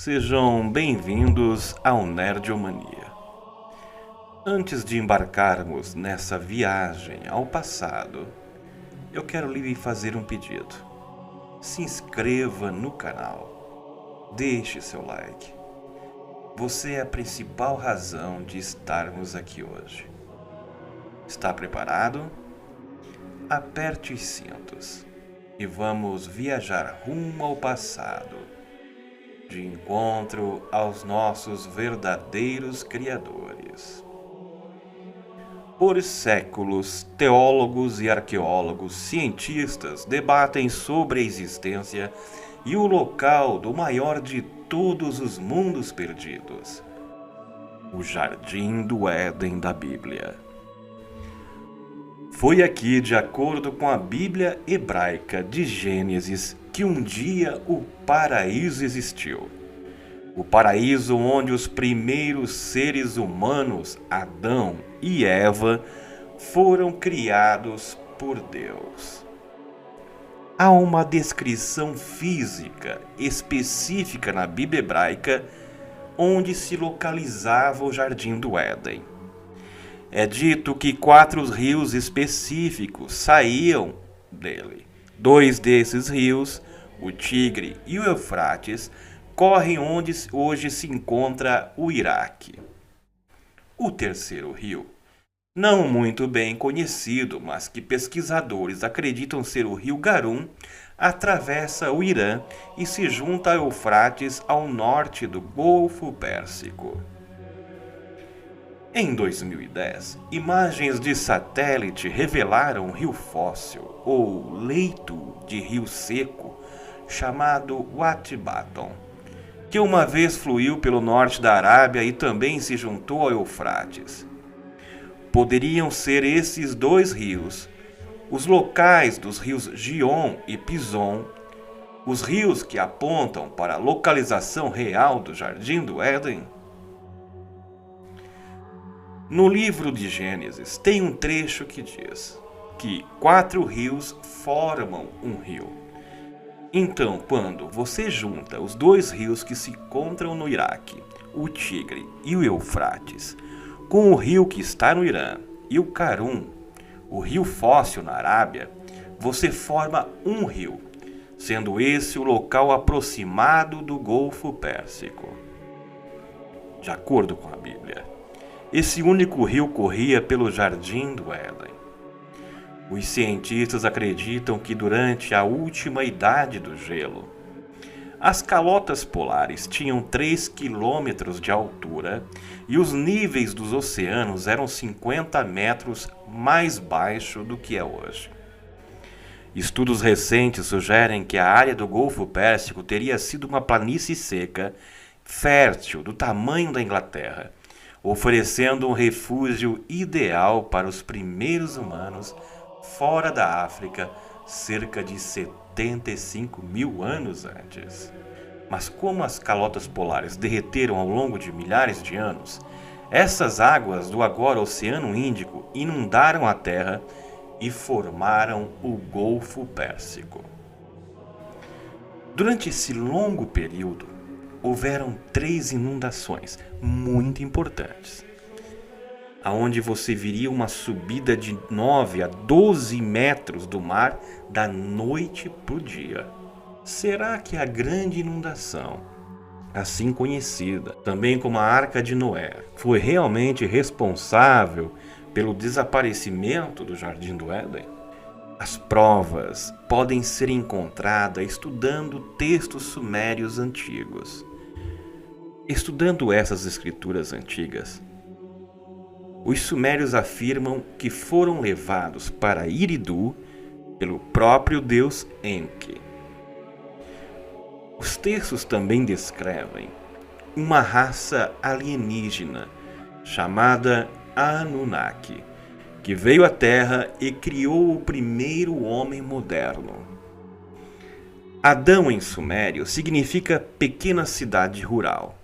Sejam bem-vindos ao Nerdomania. Antes de embarcarmos nessa viagem ao passado, eu quero lhe fazer um pedido. Se inscreva no canal, deixe seu like. Você é a principal razão de estarmos aqui hoje. Está preparado? Aperte os cintos e vamos viajar rumo ao passado, de encontro aos nossos verdadeiros criadores. Por séculos, teólogos e arqueólogos, cientistas debatem sobre a existência e o local do maior de todos os mundos perdidos, o Jardim do Éden da Bíblia. Foi aqui, de acordo com a Bíblia hebraica de Gênesis, que um dia o paraíso existiu. O paraíso onde os primeiros seres humanos, Adão e Eva, foram criados por Deus. Há uma descrição física específica na Bíblia hebraica onde se localizava o Jardim do Éden. É dito que 4 rios específicos saíam dele. 2 desses rios, o Tigre e o Eufrates, correm onde hoje se encontra o Iraque. O terceiro rio, não muito bem conhecido, mas que pesquisadores acreditam ser o rio Garum, atravessa o Irã e se junta ao Eufrates ao norte do Golfo Pérsico. Em 2010, imagens de satélite revelaram um rio fóssil, ou leito de rio seco, chamado Wadi-Baton, que uma vez fluiu pelo norte da Arábia e também se juntou ao Eufrates. Poderiam ser esses 2 rios, os locais dos rios Gion e Pison, os rios que apontam para a localização real do Jardim do Éden? No livro de Gênesis tem um trecho que diz que 4 rios formam um rio. Então, quando você junta os 2 rios que se encontram no Iraque, o Tigre e o Eufrates, com o rio que está no Irã e o Karun, o rio fóssil na Arábia, você forma um rio, sendo esse o local aproximado do Golfo Pérsico. De acordo com a Bíblia, esse único rio corria pelo Jardim do Éden. Os cientistas acreditam que durante a última idade do gelo, as calotas polares tinham 3 quilômetros de altura e os níveis dos oceanos eram 50 metros mais baixo do que é hoje. Estudos recentes sugerem que a área do Golfo Pérsico teria sido uma planície seca, fértil, do tamanho da Inglaterra, oferecendo um refúgio ideal para os primeiros humanos fora da África cerca de 75 mil anos antes. Mas como as calotas polares derreteram ao longo de milhares de anos, essas águas do agora Oceano Índico inundaram a Terra e formaram o Golfo Pérsico. Durante esse longo período, houveram 3 inundações muito importantes, aonde você viria uma subida de 9 a 12 metros do mar da noite para o dia. Será que a grande inundação, assim conhecida também como a Arca de Noé, foi realmente responsável pelo desaparecimento do Jardim do Éden? As provas podem ser encontradas estudando textos sumérios antigos. Estudando essas escrituras antigas, os sumérios afirmam que foram levados para Eridu pelo próprio deus Enki. Os textos também descrevem uma raça alienígena chamada Anunnaki, que veio à Terra e criou o primeiro homem moderno. Adão em sumério significa pequena cidade rural.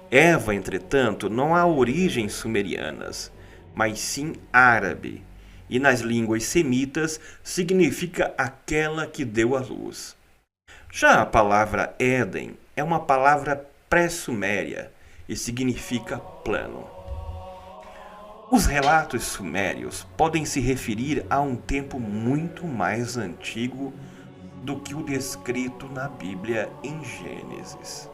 Eva, entretanto, não há origens sumerianas, mas sim árabe, e nas línguas semitas significa aquela que deu à luz. Já a palavra Éden é uma palavra pré-suméria e significa plano. Os relatos sumérios podem se referir a um tempo muito mais antigo do que o descrito na Bíblia em Gênesis.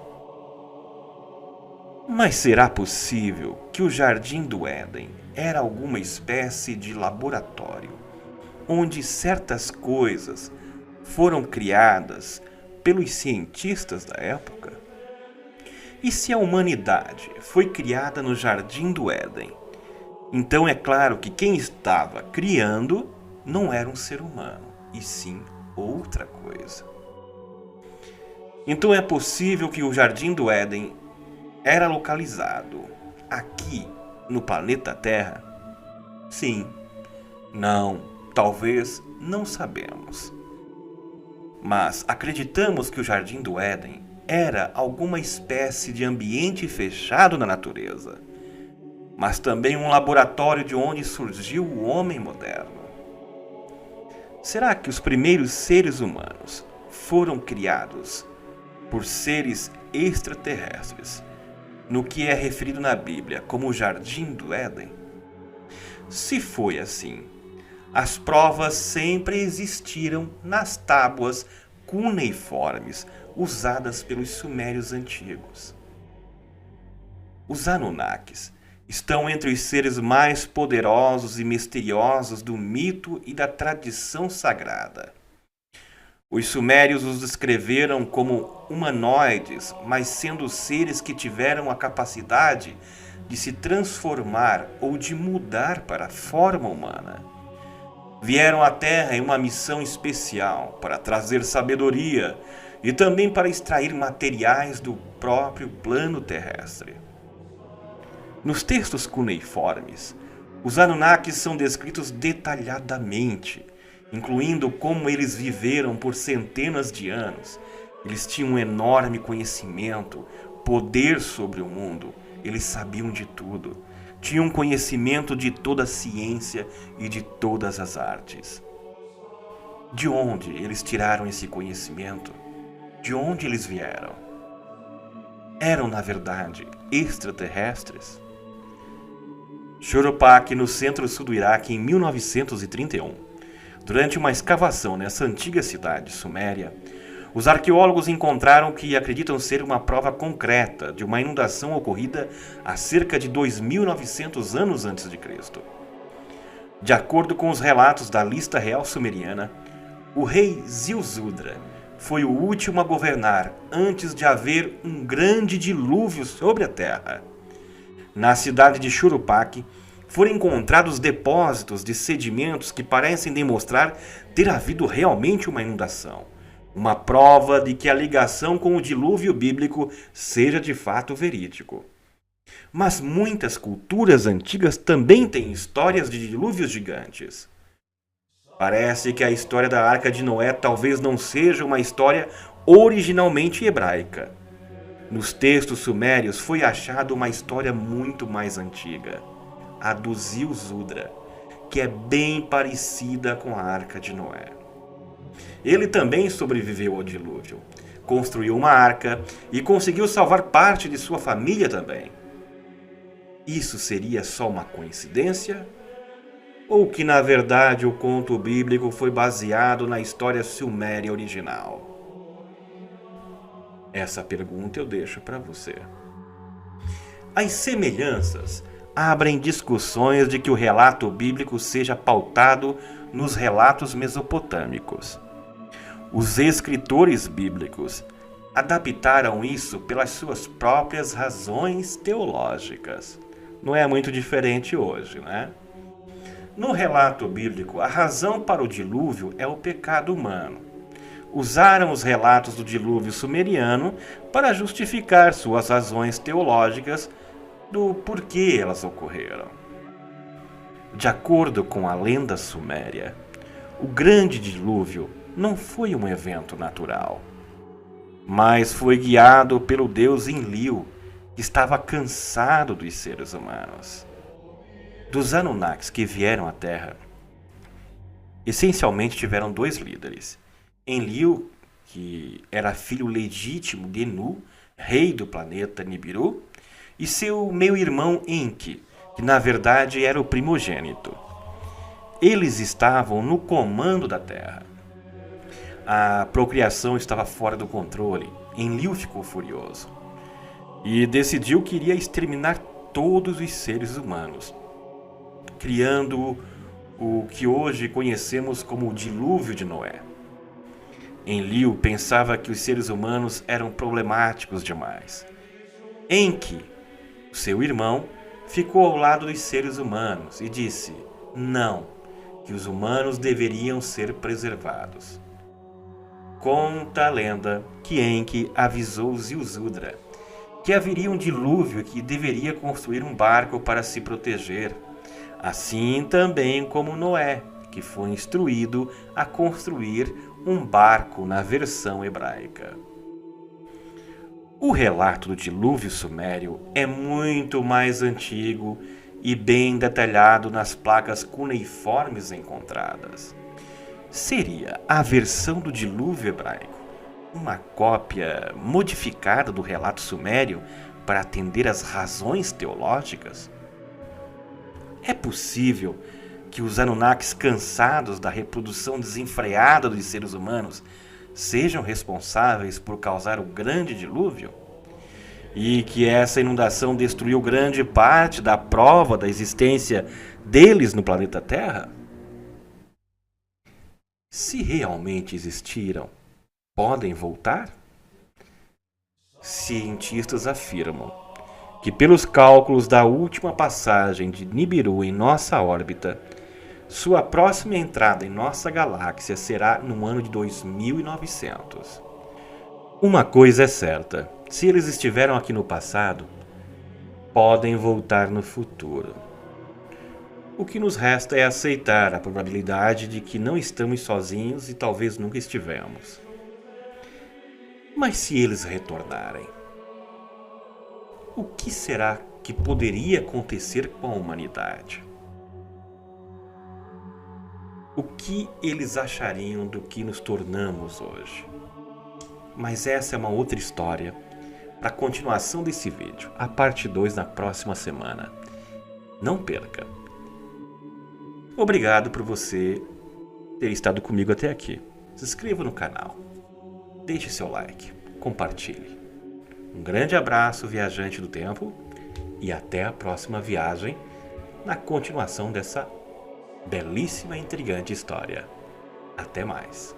Mas será possível que o Jardim do Éden era alguma espécie de laboratório, onde certas coisas foram criadas pelos cientistas da época? E se a humanidade foi criada no Jardim do Éden, então é claro que quem estava criando não era um ser humano, e sim outra coisa. Então é possível que o Jardim do Éden era localizado aqui no planeta Terra? Sim, não, talvez, não sabemos. Mas acreditamos que o Jardim do Éden era alguma espécie de ambiente fechado na natureza, mas também um laboratório de onde surgiu o homem moderno. Será que os primeiros seres humanos foram criados por seres extraterrestres, no que é referido na Bíblia como o Jardim do Éden? Se foi assim, as provas sempre existiram nas tábuas cuneiformes usadas pelos sumérios antigos. Os Anunnakis estão entre os seres mais poderosos e misteriosos do mito e da tradição sagrada. Os sumérios os descreveram como humanoides, mas sendo seres que tiveram a capacidade de se transformar ou de mudar para a forma humana. Vieram à Terra em uma missão especial para trazer sabedoria e também para extrair materiais do próprio plano terrestre. Nos textos cuneiformes, os Anunnakis são descritos detalhadamente, incluindo como eles viveram por centenas de anos. Eles tinham um enorme conhecimento, poder sobre o mundo, eles sabiam de tudo. Tinham conhecimento de toda a ciência e de todas as artes. De onde eles tiraram esse conhecimento? De onde eles vieram? Eram, na verdade, extraterrestres? Choropaque, no centro-sul do Iraque, em 1931. Durante uma escavação nessa antiga cidade suméria, os arqueólogos encontraram o que acreditam ser uma prova concreta de uma inundação ocorrida há cerca de 2.900 anos antes de Cristo. De acordo com os relatos da lista real sumeriana, o rei Ziusudra foi o último a governar antes de haver um grande dilúvio sobre a terra. Na cidade de Choropaque, foram encontrados depósitos de sedimentos que parecem demonstrar ter havido realmente uma inundação. Uma prova de que a ligação com o dilúvio bíblico seja de fato verídico. Mas muitas culturas antigas também têm histórias de dilúvios gigantes. Parece que a história da Arca de Noé talvez não seja uma história originalmente hebraica. Nos textos sumérios foi achada uma história muito mais antiga, a do Ziusudra, que é bem parecida com a Arca de Noé. Ele também sobreviveu ao dilúvio, construiu uma arca e conseguiu salvar parte de sua família também. Isso seria só uma coincidência? Ou que na verdade o conto bíblico foi baseado na história suméria original? Essa pergunta eu deixo para você. As semelhanças abrem discussões de que o relato bíblico seja pautado nos relatos mesopotâmicos. Os escritores bíblicos adaptaram isso pelas suas próprias razões teológicas. Não é muito diferente hoje, né? No relato bíblico, a razão para o dilúvio é o pecado humano. Usaram os relatos do dilúvio sumeriano para justificar suas razões teológicas do porquê elas ocorreram. De acordo com a lenda suméria, o grande dilúvio não foi um evento natural, mas foi guiado pelo deus Enlil, que estava cansado dos seres humanos. Dos Anunnakis que vieram à Terra, essencialmente tiveram dois líderes. Enlil, que era filho legítimo de Enu, rei do planeta Nibiru, e seu meio-irmão Enki, que na verdade era o primogênito. Eles estavam no comando da Terra. A procriação estava fora do controle. Enlil ficou furioso e decidiu que iria exterminar todos os seres humanos, criando o que hoje conhecemos como o Dilúvio de Noé. Enlil pensava que os seres humanos eram problemáticos demais. Enki, seu irmão, ficou ao lado dos seres humanos e disse não, que os humanos deveriam ser preservados. Conta a lenda que Enki avisou Ziusudra que haveria um dilúvio e que deveria construir um barco para se proteger, assim também como Noé, que foi instruído a construir um barco na versão hebraica. O relato do dilúvio sumério é muito mais antigo e bem detalhado nas placas cuneiformes encontradas. Seria a versão do dilúvio hebraico uma cópia modificada do relato sumério para atender às razões teológicas? É possível que os Anunnakis, cansados da reprodução desenfreada dos seres humanos, sejam responsáveis por causar o grande dilúvio? E que essa inundação destruiu grande parte da prova da existência deles no planeta Terra? Se realmente existiram, podem voltar? Cientistas afirmam que, pelos cálculos da última passagem de Nibiru em nossa órbita, sua próxima entrada em nossa galáxia será no ano de 2900. Uma coisa é certa: se eles estiveram aqui no passado, podem voltar no futuro. O que nos resta é aceitar a probabilidade de que não estamos sozinhos e talvez nunca estivemos. Mas se eles retornarem, o que será que poderia acontecer com a humanidade? O que eles achariam do que nos tornamos hoje? Mas essa é uma outra história para a continuação desse vídeo, a parte 2 na próxima semana. Não perca! Obrigado por você ter estado comigo até aqui. Se inscreva no canal. Deixe seu like, compartilhe. Um grande abraço, viajante do tempo, e até a próxima viagem na continuação dessa belíssima e intrigante história. Até mais!